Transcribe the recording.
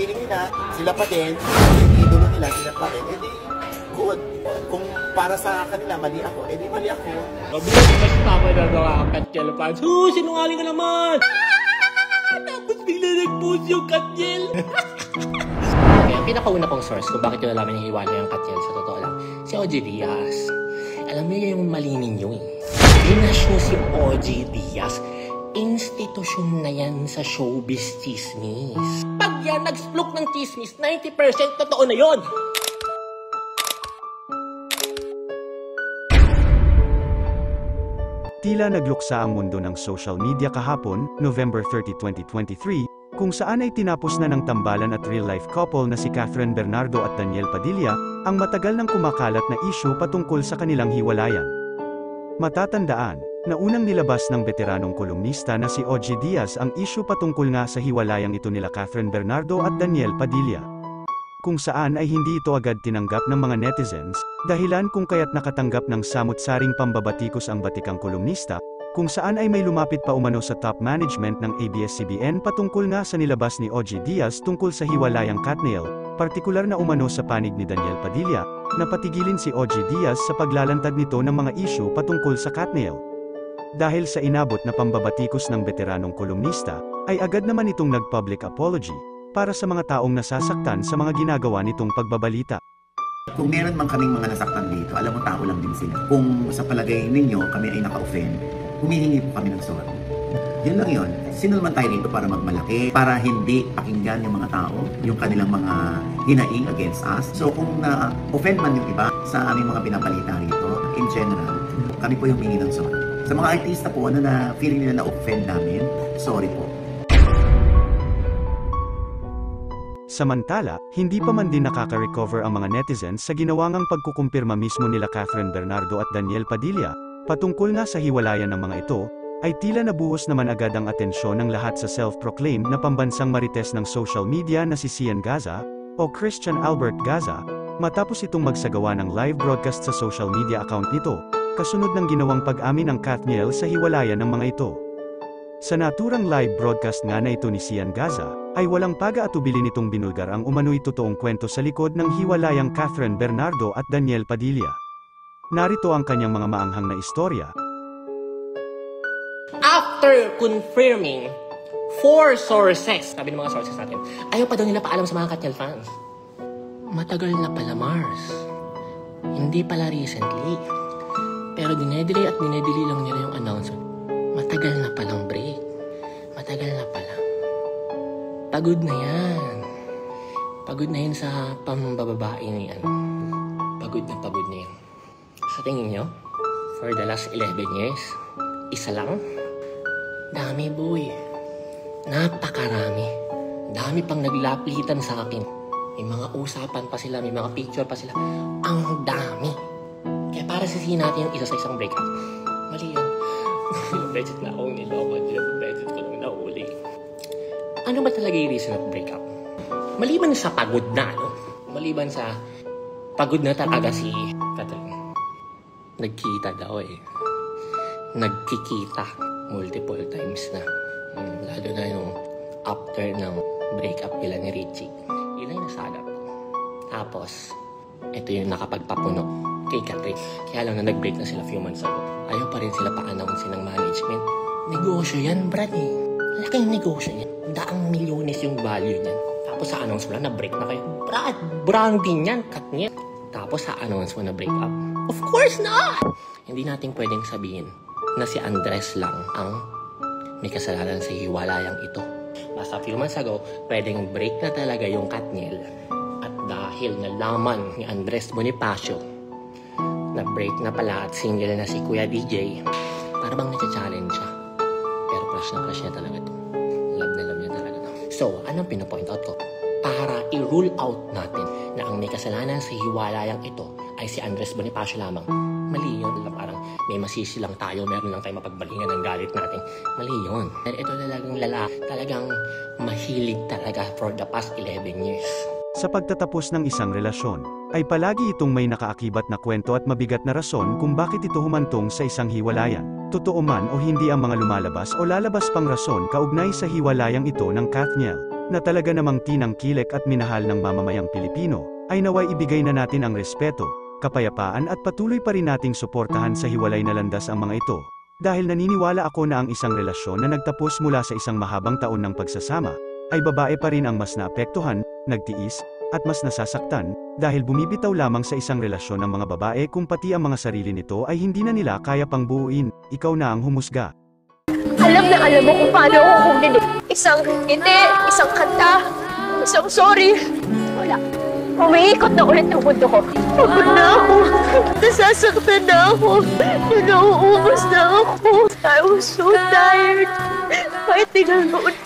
feeling nila, sila pa din, yung idolo nila, sila pa rin, edi good. Kung para sa kanila, mali ako, edi mali ako. Mabilang mas tama na mga Katniel fans. Sinungaling ka naman! Tapos bigla nag-post yung Katniel! Kaya ang pinakauna kong source kung bakit yung nalaman yung hiwalay yung Katniel, sa totoo lang, si OG Diaz. Alam mo yung mali ninyo eh. Binash nyo si OG Diaz. Institusyon na yan sa showbiz chismis. Pag yan nag-splok ng chismis, 90% totoo na yon. Tila nagluksa ang mundo ng social media kahapon, November 30, 2023, kung saan ay tinapos na ng tambalan at real-life couple na si Kathryn Bernardo at Daniel Padilla, ang matagal nang kumakalat na issue patungkol sa kanilang hiwalayan. Matatandaan, na unang nilabas ng veteranong kolumnista na si OG Diaz ang issue patungkol nga sa hiwalayang ito nila Kathryn Bernardo at Daniel Padilla. Kung saan ay hindi ito agad tinanggap ng mga netizens, dahilan kung kaya't nakatanggap ng samut-saring pambabatikos ang batikang kolumnista, kung saan ay may lumapit pa umano sa top management ng ABS-CBN patungkol nga sa nilabas ni OG Diaz tungkol sa hiwalayang Katniel, partikular na umano sa panig ni Daniel Padilla, na patigilin si OG Diaz sa paglalantad nito ng mga issue patungkol sa Katniel. Dahil sa inabot na pambabatikos ng veteranong kolumnista, ay agad naman itong nag-public apology, para sa mga taong nasasaktan sa mga ginagawa nitong pagbabalita. Kung meron man kaming mga nasaktan dito, alam mo, tao lang din sila. Kung sa palagay ninyo kami ay naka-offend, humihingi po kami ng sorry. Yun lang yun. Sino naman tayo dito para magmalaki, para hindi pakinggan yung mga tao, yung kanilang mga hinaing against us. So kung na-offend man yung iba sa aming mga binabalita rito, in general, kami po yung humingi ng sorry. Sa mga artista po na feeling nila na-offend namin, sorry po. Samantala, hindi pa man din nakaka-recover ang mga netizens sa ginawangang pagkukumpirma mismo nila Kathryn Bernardo at Daniel Padilla, patungkol nga sa hiwalayan ng mga ito, ay tila nabuhos naman agad ang atensyon ng lahat sa self-proclaimed na pambansang marites ng social media na si Sian Gaza, o Christian Albert Gaza, matapos itong magsagawa ng live broadcast sa social media account nito, kasunod ng ginawang pag-amin ng Katniel sa hiwalayan ng mga ito. Sa naturang live broadcast nga na ito ni Sian Gaza, ay walang paga-atubili nitong binulgar ang umano'y totoong kwento sa likod ng hiwalayang Kathryn Bernardo at Daniel Padilla. Narito ang kanyang mga maanghang na istorya. After confirming 4 sources, sabi ng mga sources natin, ayaw pa daw nila paalam sa mga Katniel fans. Matagal na pala, Mars. Hindi pala recently. Pero dinedili at dinedili lang nila yung announcement. Matagal na palang break. Matagal na pala. Pagod na yan. Pagod na yan sa pambababae ni ano. Pagod na yan. Sa tingin nyo, for the last 11 years, isa lang? Dami, boy. Napakarami. Dami pang naglaplitan sa akin. May mga usapan pa sila, may mga picture pa sila. Ang dami. Kaya para sisihin natin yung isa sa isang breakup. Mali yun. Ilang beses na akong niloban. Ilang beses ko lang nahuli. Ano ba talaga yung reason of breakup? Maliban sa pagod na, no? Maliban sa pagod na talaga si Kathryn. Nagkita daw eh. Nagkikita. Multiple times na. Lalo na yung after ng breakup nila ni Richie. Yun ay nasalap ko. Tapos, ito yung nakapagpapuno kay Kathryn. Kaya lang na nag-break na sila few months ago. Ayaw pa rin sila pa-announce ng management. Negosyo yan, Brad eh. Laking negosyo yan. Daang milyones yung value niyan. Tapos sa announce mo lang, na-break na kayo. Brad, branding yan, Katniel. Tapos sa announce mo na break up. Of course not! Hindi natin pwedeng sabihin na si Andres lang ang may kasalanan sa hiwalayang ito. Basta few months ago, pwedeng break na talaga yung Katniel. At dahil nalaman ni Andres Bonifacio na break na pala at single na si Kuya DJ, para bang nasa-challenge siya. Pero crush niya talaga to. Love na love niya talaga to. So, anong pinapoint out ko? Para i-rule out natin na ang may kasalanan sa hiwalayang ito ay si Andres Bonifacio lamang. Mali yun. Parang may masisi lang tayo, meron lang tayo mapagbalingan ng galit natin. Mali yun. Ito talagang mahilig talaga for the past 11 years. Sa pagtatapos ng isang relasyon, ay palagi itong may nakaakibat na kwento at mabigat na rason kung bakit ito humantong sa isang hiwalayan. Totoo man o hindi ang mga lumalabas o lalabas pang rason kaugnay sa hiwalayang ito ng Katniel. na talaga namang tinangkilik at minahal ng mamamayang Pilipino, ay naway ibigay na natin ang respeto, kapayapaan at patuloy pa rin nating suportahan sa hiwalay na landas ang mga ito. Dahil naniniwala ako na ang isang relasyon na nagtapos mula sa isang mahabang taon ng pagsasama, ay babae pa rin ang mas naapektuhan, nagtiis, at mas nasasaktan, dahil bumibitaw lamang sa isang relasyon ng mga babae kung pati ang mga sarili nito ay hindi na nila kaya pang buuin. Ikaw na ang humusga. Alam na alam mo kung paano ako kunin. Isang ngiti, isang kanta, isang sorry. Wala. Umiikot na ulit ang mundo ko. Pagod na ako. Nasasaktan na ako. Nauubos na ako. I was so tired. Fighting alone.